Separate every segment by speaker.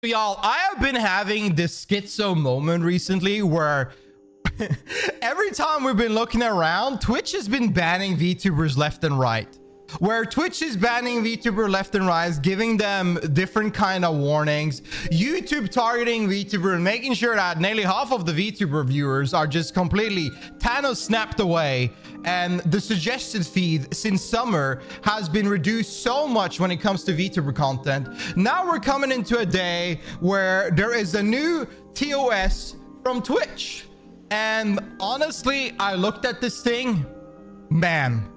Speaker 1: Y'all, I have been having this schizo moment recently where every time we've been looking around, Twitch has been banning VTubers left and right. Where Twitch is banning VTuber left and right, giving them different kind of warnings. YouTube targeting VTuber and making sure that nearly half of the VTuber viewers are just completely Thanos snapped away. And the suggested feed since summer has been reduced so much when it comes to VTuber content. Now we're coming into a day where there is a new ToS from Twitch. And honestly, I looked at this thing, man,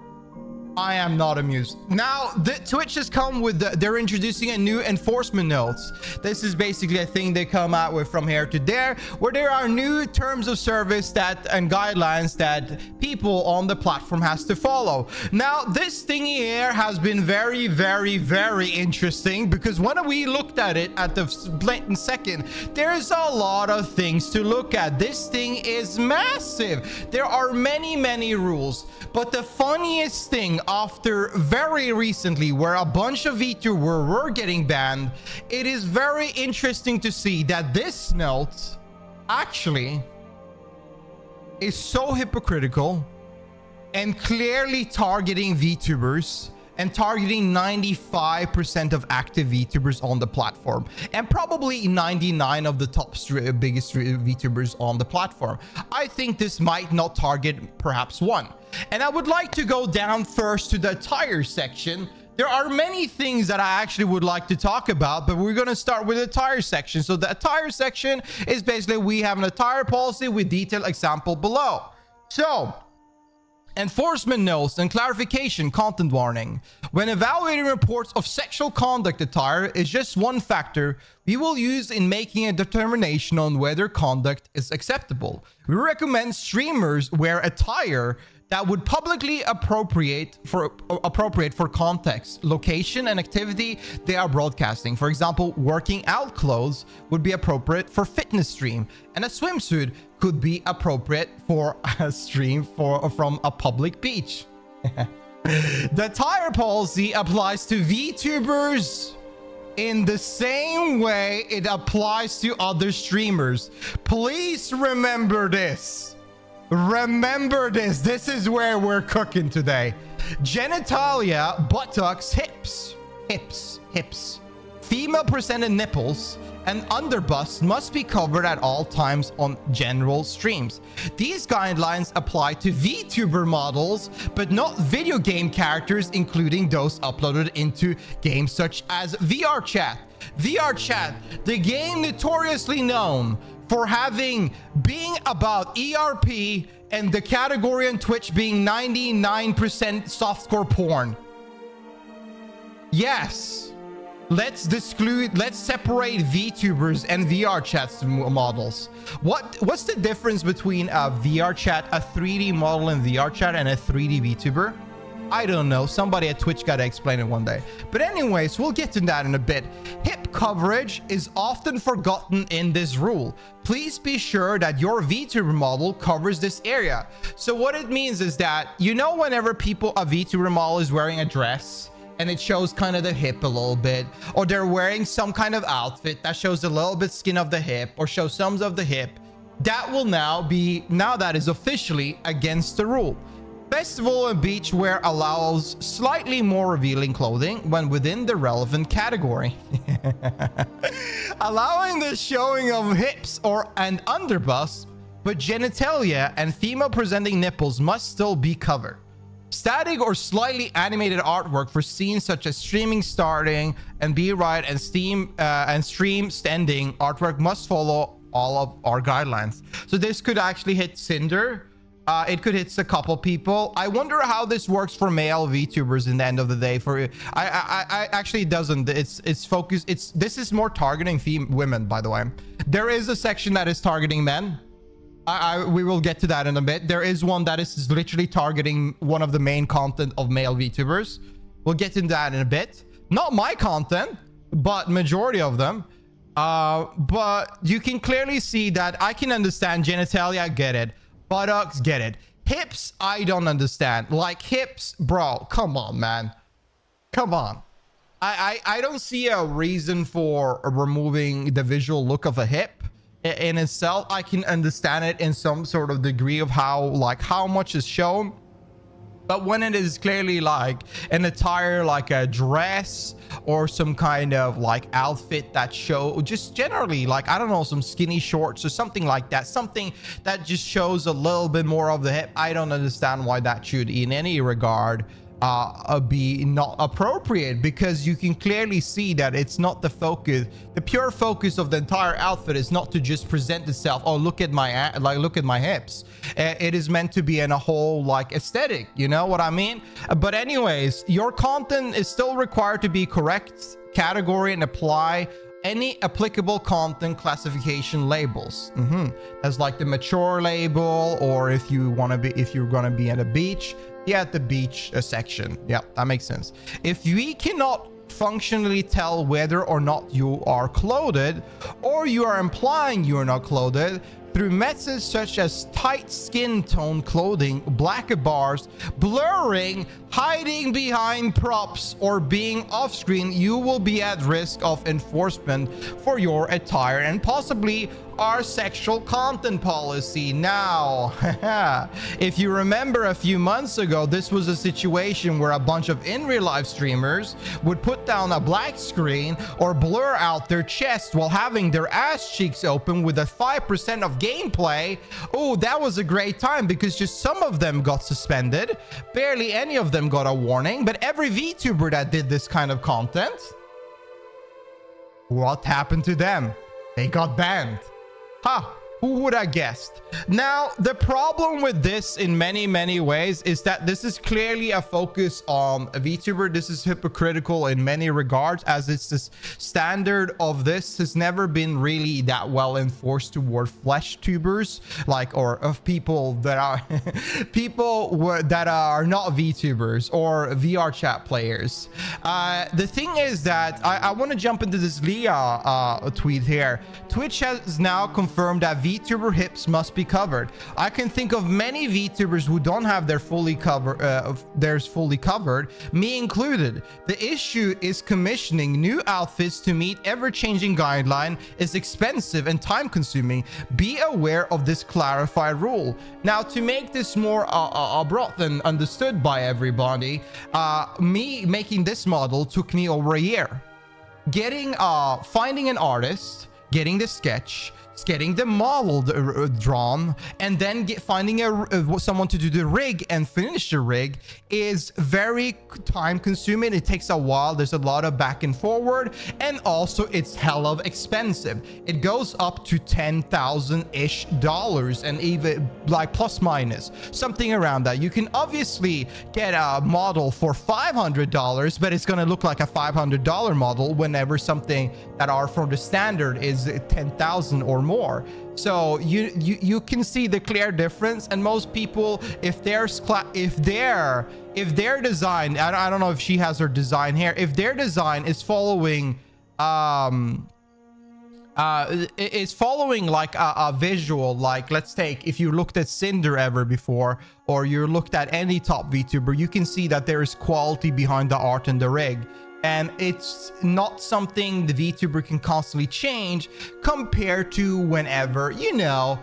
Speaker 1: I am not amused. Now, Twitch has come with they're introducing a new enforcement notes. This is basically a thing they come out with from here to there, where there are new terms of service and guidelines that people on the platform has to follow. Now, this thingy here has been very, very, very interesting because when we looked at it at the blatant second, there's a lot of things to look at. This thing is massive. There are many, many rules, but the funniest thing after very recently where a bunch of VTubers were getting banned, it is very interesting to see that this note actually is so hypocritical and clearly targeting VTubers and targeting 95% of active VTubers on the platform and probably 99 of the top biggest VTubers on the platform. I think this might not target perhaps one. And I would like to go down first to the attire section. There are many things that I actually would like to talk about, but we're going to start with the attire section. So the attire section is basically we have an attire policy with detailed example below. So enforcement notes and clarification content warning. When evaluating reports of sexual conduct, attire is just one factor we will use in making a determination on whether conduct is acceptable. We recommend streamers wear attire that would publicly appropriate for context, location, and activity they are broadcasting. For example, working out clothes would be appropriate for fitness stream, and a swimsuit could be appropriate for a stream from a public beach. The attire policy applies to VTubers in the same way it applies to other streamers. Please remember this. Remember this. This is where we're cooking today. Genitalia, buttocks, hips. Female presented nipples and underbust must be covered at all times on general streams. These guidelines apply to VTuber models, but not video game characters, including those uploaded into games such as VRChat. VRChat, the game notoriously known for being about ERP and the category on Twitch being 99% softcore porn. Yes, let's separate VTubers and VRChat models. What's the difference between a VRChat, a 3D model in VRChat, and a 3D VTuber? I don't know. Somebody at Twitch gotta explain it one day. But anyways, we'll get to that in a bit. Hip coverage is often forgotten in this rule. Please be sure that your VTuber model covers this area. So what it means is that, you know, whenever a VTuber model is wearing a dress and it shows kind of the hip a little bit, or they're wearing some kind of outfit that shows a little bit skin of the hip or shows some of the hip, that will now that is officially against the rule. Festival and beach wear allows slightly more revealing clothing when within the relevant category. Allowing the showing of hips and underbust, but genitalia and female presenting nipples must still be covered. Static or slightly animated artwork for scenes such as streaming starting and B-ride and stream ending artwork must follow all of our guidelines. So this could actually hit Cinder. It could hit a couple people. I wonder how this works for male VTubers in the end of the day. I actually, it doesn't. It's focused. This is more targeting women, by the way. There is a section that is targeting men. We will get to that in a bit. There is one that is literally targeting one of the main content of male VTubers. We'll get into that in a bit. Not my content, but majority of them. But you can clearly see that I can understand genitalia. I get it. Buttocks, get it. Hips, I don't understand. Like hips, bro, come on, man. Come on. I don't see a reason for removing the visual look of a hip in itself. I can understand it in some sort of degree of how much is shown. But when it is clearly like an attire, like a dress or some kind of like outfit that show just generally like, I don't know, some skinny shorts or something like that, something that just shows a little bit more of the hip, I don't understand why that should in any regard be not appropriate, because you can clearly see that it's not the focus. The pure focus of the entire outfit is not to just present itself, oh, look at my look at my hips. It is meant to be in a whole like aesthetic, you know what I mean? But anyways, your content is still required to be correct category and apply any applicable content classification labels. As like the mature label, or if you're gonna be at a beach, at the beach section. Yeah, that makes sense. If we cannot functionally tell whether or not you are clothed, or you are implying you are not clothed through methods such as tight skin tone clothing, black bars, blurring, hiding behind props, or being off screen, you will be at risk of enforcement for your attire and possibly our sexual content policy. Now, if you remember a few months ago, this was a situation where a bunch of in real life streamers would put down a black screen or blur out their chest while having their ass cheeks open with a 5% of gameplay. Oh, that was a great time, because just some of them got suspended, barely any of them got a warning, but every VTuber that did this kind of content, what happened to them? They got banned. Huh, who would have guessed? Now, the problem with this in many ways is that this is clearly a focus on a VTuber. This is hypocritical in many regards, as it's this standard of this has never been really that well enforced toward flesh tubers, like, or of people that are that are not VTubers or VR chat players. The thing is that I want to jump into this Leah tweet here. Twitch has now confirmed that VTuber hips must be covered. I can think of many VTubers who don't have their fully covered, me included. The issue is commissioning new outfits to meet ever-changing guideline is expensive and time-consuming. Be aware of this clarified rule. Now, to make this more abrupt and understood by everybody, me making this model took me over a year. Finding an artist, getting the sketch, getting the model drawn, and then finding someone to do the rig and finish the rig is very time consuming. It takes a while. There's a lot of back and forward, and also it's hell of expensive. It goes up to $10,000-ish, and even like plus minus something around that. You can obviously get a model for $500, but it's going to look like a $500 model whenever something that are from the standard is 10,000 or more. So you can see the clear difference. And most people, if their design, I don't know if she has her design here, if their design is following like a visual, like let's take, if you looked at Cinder ever before, or you looked at any top VTuber, you can see that there is quality behind the art and the rig. And it's not something the VTuber can constantly change compared to whenever, you know,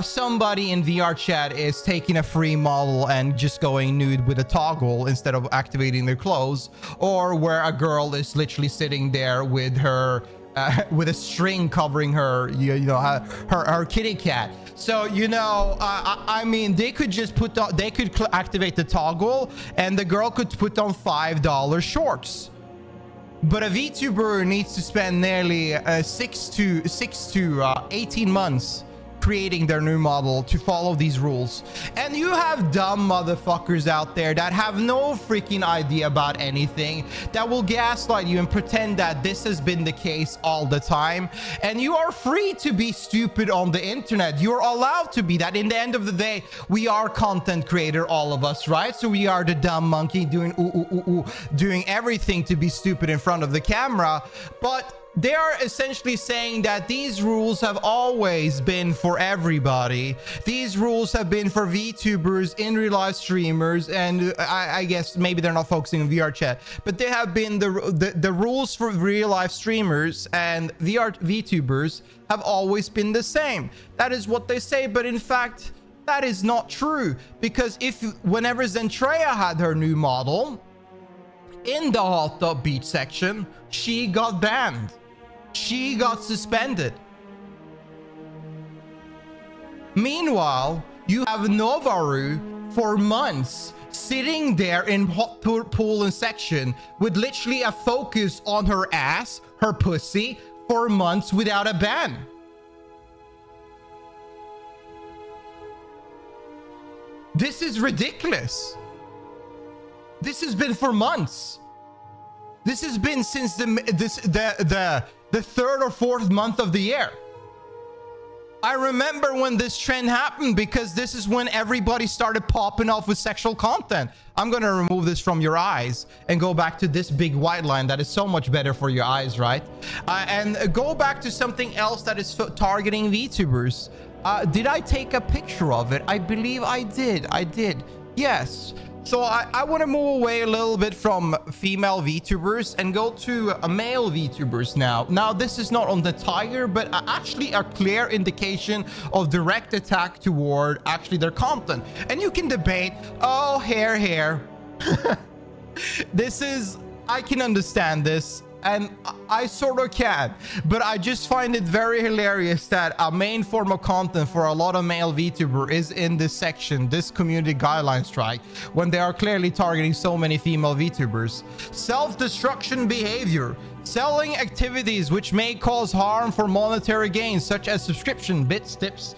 Speaker 1: somebody in VR chat is taking a free model and just going nude with a toggle instead of activating their clothes, or where a girl is literally sitting there with her with a string covering her, her kitty cat. So, you know, I mean, they could just put on, they could activate the toggle and the girl could put on $5 shorts. But a VTuber needs to spend nearly 6 to 18 months creating their new model to follow these rules. And you have dumb motherfuckers out there that have no freaking idea about anything, that will gaslight you and pretend that this has been the case all the time. And you are free to be stupid on the internet. You're allowed to be that. In the end of the day, we are content creator, all of us, right? So we are the dumb monkey doing doing everything to be stupid in front of the camera. But they are essentially saying that these rules have always been for everybody. These rules have been for VTubers, in real life streamers, and I guess maybe they're not focusing on VR chat, but they have been the rules for real life streamers and VTubers have always been the same. That is what they say, but in fact, that is not true, because whenever Zentreya had her new model in the hot tub beach section, she got banned. She got suspended. Meanwhile, you have Novaru for months sitting there in hot pool and section with literally a focus on her ass, her pussy, for months without a ban. This is ridiculous. This has been for months. This has been since the third or fourth month of the year. I remember when this trend happened, because this is when everybody started popping off with sexual content. I'm going to remove this from your eyes and go back to this big white line that is so much better for your eyes, right? And go back to something else that is targeting VTubers. Did I take a picture of it? I believe I did. I did. Yes. So I want to move away a little bit from female VTubers and go to male VTubers now. Now, this is not on the tiger, but actually a clear indication of direct attack toward actually their content. And you can debate, oh, hair. This is, I can understand this. And I sort of can, but I just find it very hilarious that a main form of content for a lot of male VTuber is in this section, this community guideline strike, when they are clearly targeting so many female VTubers. Self-destruction behavior. Selling activities which may cause harm for monetary gains, such as subscription, bits, tips,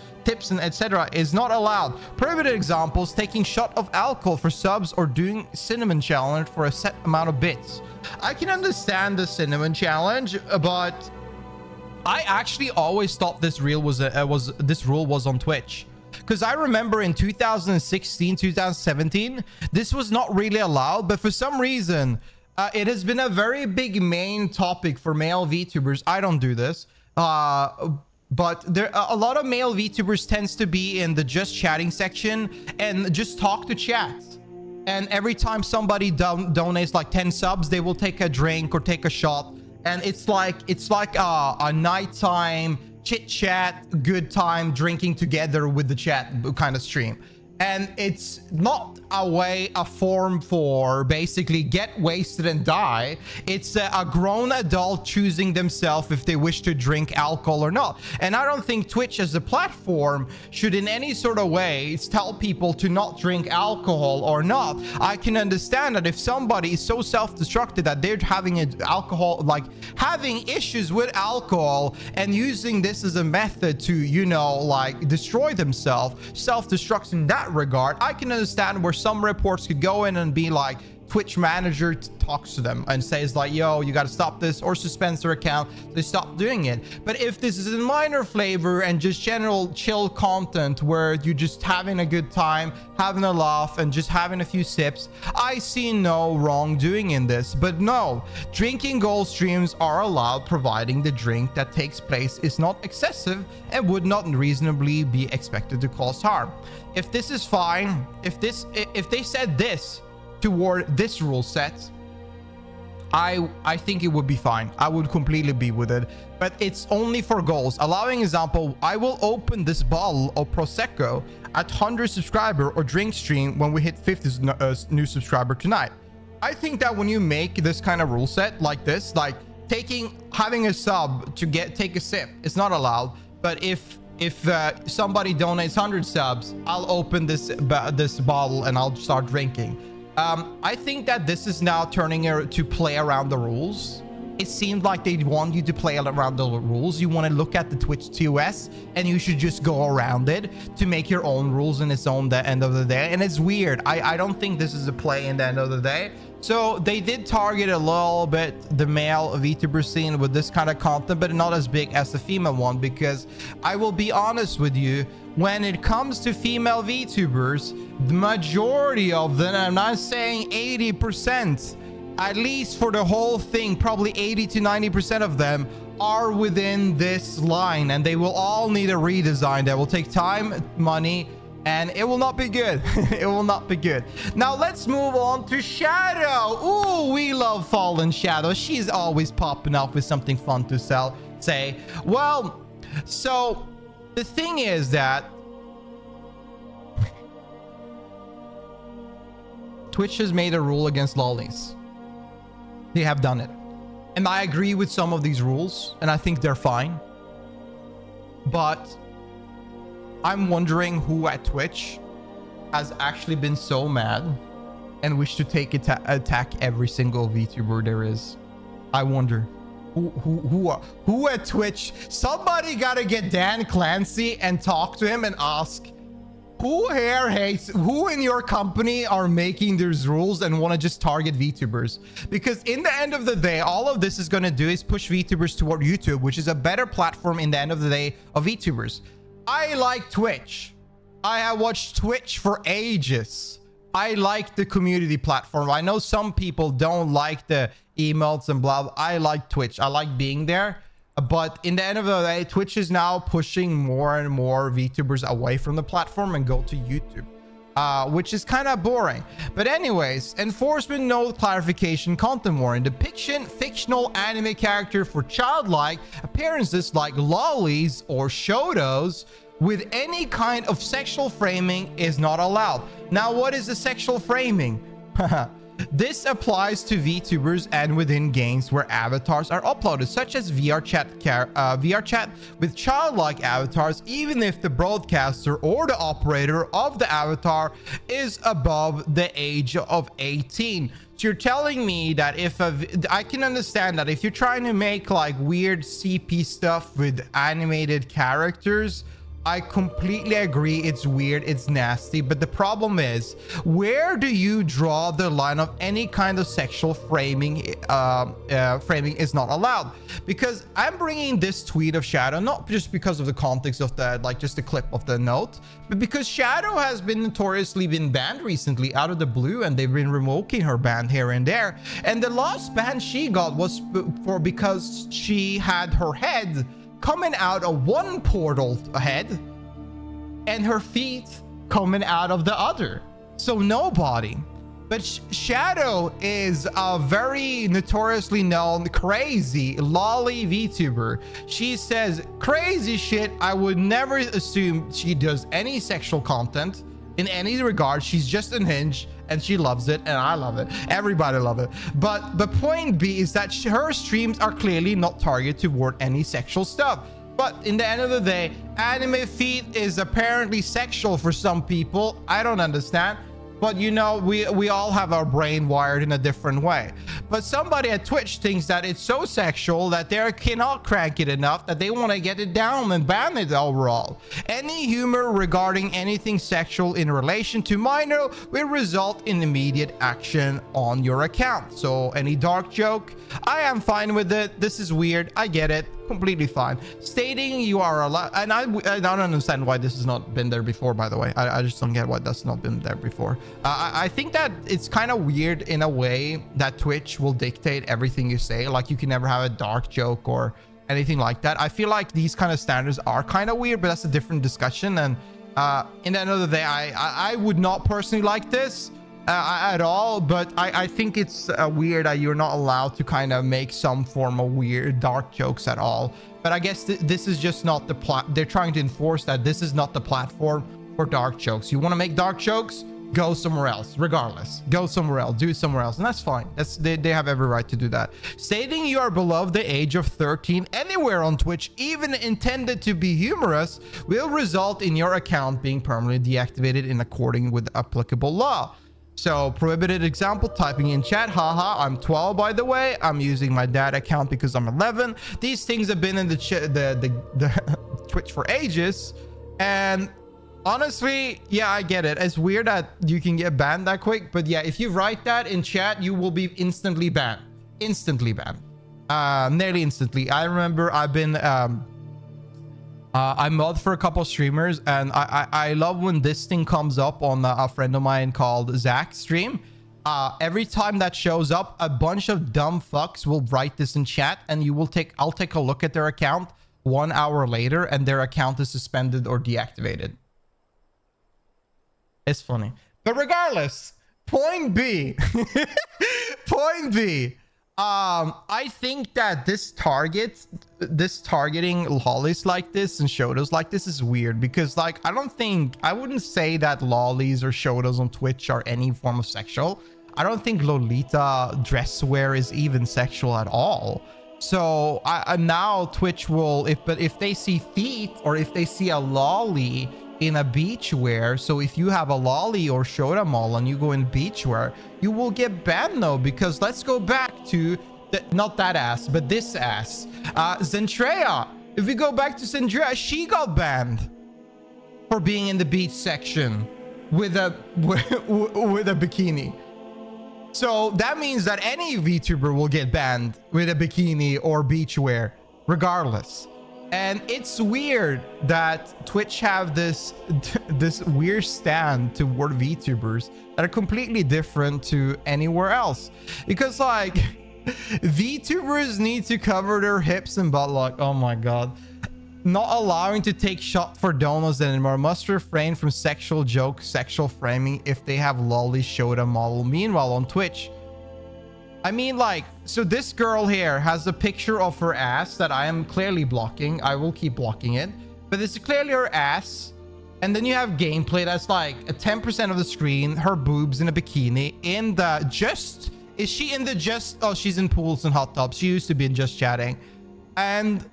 Speaker 1: and etc. is not allowed. Prohibited examples: taking shot of alcohol for subs or doing cinnamon challenge for a set amount of bits. I can understand the cinnamon challenge, but I actually always thought this rule was on Twitch, because I remember in 2016, 2017, this was not really allowed, but for some reason, it has been a very big main topic for male VTubers. I don't do this, but there a lot of male VTubers tends to be in the just chatting section and just talk to chat. And every time somebody donates like 10 subs, they will take a drink or take a shot. And it's like a nighttime chit chat, good time drinking together with the chat kind of stream. And it's not a form for basically get wasted and die. It's a grown adult choosing themselves if they wish to drink alcohol or not. And I don't think Twitch as a platform should in any sort of way tell people to not drink alcohol or not. I can understand that if somebody is so self-destructive that they're having having issues with alcohol and using this as a method to, you know, like destroy themselves, self-destruct in that regard, I can understand where some reports could go in and be like, Twitch manager talks to them and says like, yo, you got to stop this, or suspends their account. They stop doing it. But if this is a minor flavor and just general chill content where you're just having a good time, having a laugh, and just having a few sips, I see no wrongdoing in this. But no, drinking goal streams are allowed, providing the drink that takes place is not excessive and would not reasonably be expected to cause harm. If this is fine, if they said this toward this rule set, I think it would be fine. I would completely be with it, but it's only for goals. Allowing example, I will open this bottle of Prosecco at 100 subscriber or drink stream when we hit 50 new subscriber tonight. I think that when you make this kind of rule set like this, like having a sub to take a sip, it's not allowed. But if somebody donates 100 subs, I'll open this bottle and I'll start drinking. I think that this is now turning to play around the rules. It seemed like they want you to play around the rules. You want to look at the Twitch ToS and you should just go around it to make your own rules in its own the end of the day. And it's weird. I don't think this is a play in the end of the day. So they did target a little bit the male VTuber scene with this kind of content, but not as big as the female one, because I will be honest with you, when it comes to female VTubers, the majority of them, I'm not saying 80%, at least for the whole thing, probably 80 to 90% of them are within this line, and they will all need a redesign that will take time, money, and it will not be good. It will not be good. Now let's move on to Shadow. Ooh, we love Fallen Shadow. She's always popping up with something fun to say. Well, so the thing is that Twitch has made a rule against lollies. They have done it. And I agree with some of these rules, and I think they're fine. But I'm wondering who at Twitch has actually been so mad and wish to attack every single VTuber there is. I wonder who at Twitch. Somebody gotta get Dan Clancy and talk to him and ask, who here hates, who in your company are making these rules and want to just target VTubers? Because in the end of the day, all of this is going to do is push VTubers toward YouTube, which is a better platform in the end of the day of VTubers. I like Twitch. I have watched Twitch for ages. I like the community platform. I know some people don't like the emotes and blah, blah. I like Twitch. I like being there. But in the end of the day, Twitch is now pushing more and more VTubers away from the platform and go to YouTube, which is kind of boring. But anyways, enforcement note clarification content warning. Depiction fictional anime character for childlike appearances like lollies or shotos with any kind of sexual framing is not allowed. Now, what is the sexual framing? This applies to VTubers and within games where avatars are uploaded, such as VR chat with childlike avatars, even if the broadcaster or the operator of the avatar is above the age of 18. So you're telling me that if I can understand that if you're trying to make like weird CP stuff with animated characters, I completely agree. It's weird. It's nasty. But the problem is, where do you draw the line of any kind of sexual framing? Framing is not allowed. Because I'm bringing this tweet of Shadow, not just because of the context of the, like just the clip of the note, but because Shadow has been notoriously banned recently out of the blue, and they've been revoking her ban here and there. And the last ban she got was because she had her head coming out of one portal head and her feet coming out of the other. So nobody. But Shadow is a very notoriously known crazy lolly VTuber. She says crazy shit. I would never assume she does any sexual content in any regard. She's just unhinged and she loves it, and I love it. Everybody love it. But the point B is that her streams are clearly not targeted toward any sexual stuff. But in the end of the day, anime feet is apparently sexual for some people. I don't understand. But you know, we all have our brain wired in a different way. But somebody at Twitch thinks that it's so sexual that they cannot crank it enough that they want to get it down and ban it overall. Any humor regarding anything sexual in relation to minor will result in immediate action on your account. So any dark joke, I am fine with it. This is weird. I get it. Completely fine. Stating you are allowed, and I don't understand why this has not been there before, by the way. I just don't get why that's not been there before. I think that it's kind of weird in a way that Twitch will dictate everything you say. Like you can never have a dark joke or anything like that. I feel like these kind of standards are kind of weird, but that's a different discussion. And in the end of the day, I would not personally like this at all, but I think it's weird that you're not allowed to kind of make some form of weird dark jokes at all. But I guess this is just not the they're trying to enforce that this is not the platform for dark jokes. You want to make dark jokes, go somewhere else. Regardless, go somewhere else, do it somewhere else, and that's fine. They have every right to do that. Stating you are below the age of 13 anywhere on Twitch, even intended to be humorous, will result in your account being permanently deactivated in accordance with applicable law. So prohibited example, typing in chat, haha, I'm 12 by the way, I'm using my dad account because I'm 11. These things have been in the Twitch for ages, and honestly, yeah, I get it. It's weird that you can get banned that quick, but yeah, if you write that in chat, you will be instantly banned. Nearly instantly. I remember I've been I mod for a couple streamers, and I love when this thing comes up on a friend of mine called Zach's stream. Every time that shows up, a bunch of dumb fucks will write this in chat, and I'll take a look at their account 1 hour later, and their account is suspended or deactivated. It's funny. But regardless, point B. Point B. I think that this targeting lollies like this and shotos like this is weird, because like I wouldn't say that lollies or shotos on Twitch are any form of sexual. I don't think Lolita dress wear is even sexual at all. So now Twitch will, if they see feet or if they see a lolly in a beachwear, so if you have a lolly or shota mall and you go in beachwear, you will get banned though, because let's go back to not that ass, but this ass, Zentrea. If we go back to Zentrea, she got banned for being in the beach section with a bikini. So that means that any VTuber will get banned with a bikini or beachwear regardless. And it's weird that Twitch have this weird stand toward VTubers that are completely different to anywhere else. Because like VTubers need to cover their hips and butt. Like, oh my god. Not allowing to take shot for donuts anymore. Must refrain from sexual jokes, sexual framing if they have lolly shota model. Meanwhile on Twitch, I mean, like, so this girl here has a picture of her ass that I am clearly blocking. I will keep blocking it, but this is clearly her ass. And then you have gameplay that's like a 10% of the screen, her boobs in a bikini in the just, is she in the just, oh, she's in pools and hot tubs. She used to be in just chatting. And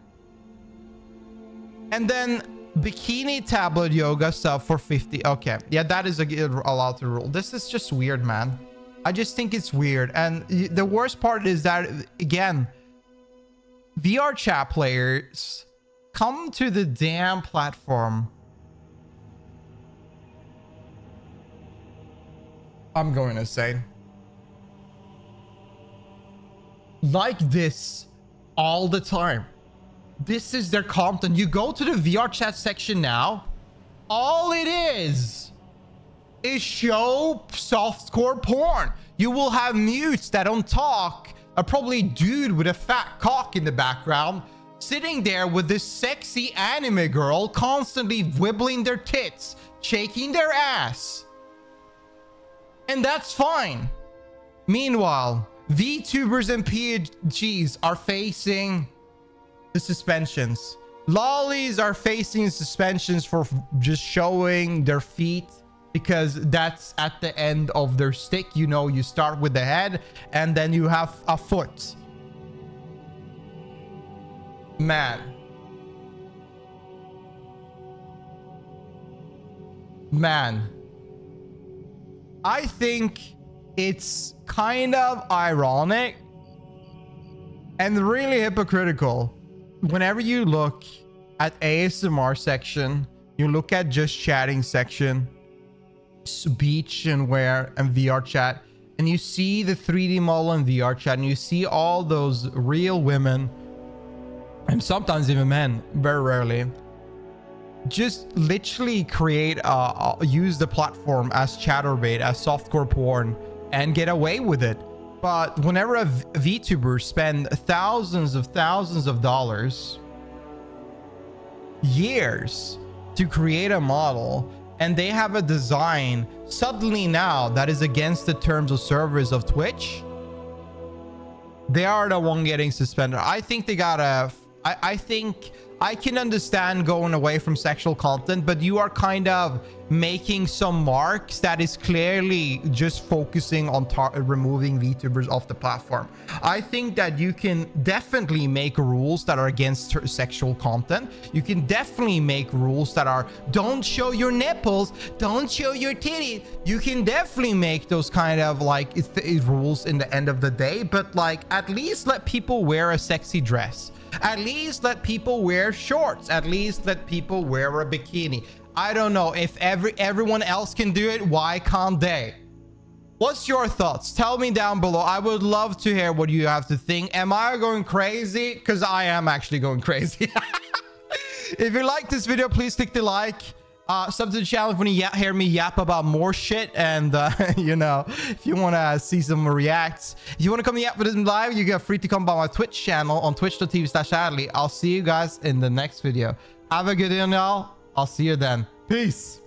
Speaker 1: then bikini tablet yoga stuff for 50. Okay. Yeah, that is allowed to rule. This is just weird, man. I just think it's weird. And the worst part is that, again, VR chat players come to the damn platform. I'm going to say like this all the time. This is their content. You go to the VR chat section now, all it is show softcore porn. You will have mutes that don't talk, a probably dude with a fat cock in the background sitting there with this sexy anime girl constantly wibbling their tits, shaking their ass, and that's fine. Meanwhile, VTubers and PGs are facing the suspensions. Lollies are facing suspensions for just showing their feet, because that's at the end of their stick. You know, you start with the head and then you have a foot. Man, I think it's kind of ironic and really hypocritical whenever you look at ASMR section, you look at just chatting section, beach and wear and VR chat, and you see the 3D model in VR chat, and you see all those real women and sometimes even men, very rarely, just literally create use the platform as chatterbait, as softcore porn, and get away with it. But whenever a VTuber spend thousands of dollars, years to create a model, and they have a design suddenly now that is against the terms of service of Twitch, they are the one getting suspended. I think they gotta, I think I can understand going away from sexual content, but you are kind of making some marks that is clearly just focusing on removing VTubers off the platform. I think that you can definitely make rules that are against sexual content. You can definitely make rules that are don't show your nipples, don't show your titties. You can definitely make those kind of like rules in the end of the day, but like at least let people wear a sexy dress. At least let people wear shorts. At least let people wear a bikini. I don't know if everyone else can do it. Why can't they? What's your thoughts? Tell me down below. I would love to hear what you have to think. Am I going crazy? Because I am actually going crazy. If you like this video, please click the like. Sub to the channel if you want to hear me yap about more shit. And, you know, if you want to see some reacts. If you want to come yap with us live, you get free to come by my Twitch channel on twitch.tv/attilleegames. I'll see you guys in the next video. Have a good day, y'all. I'll see you then. Peace.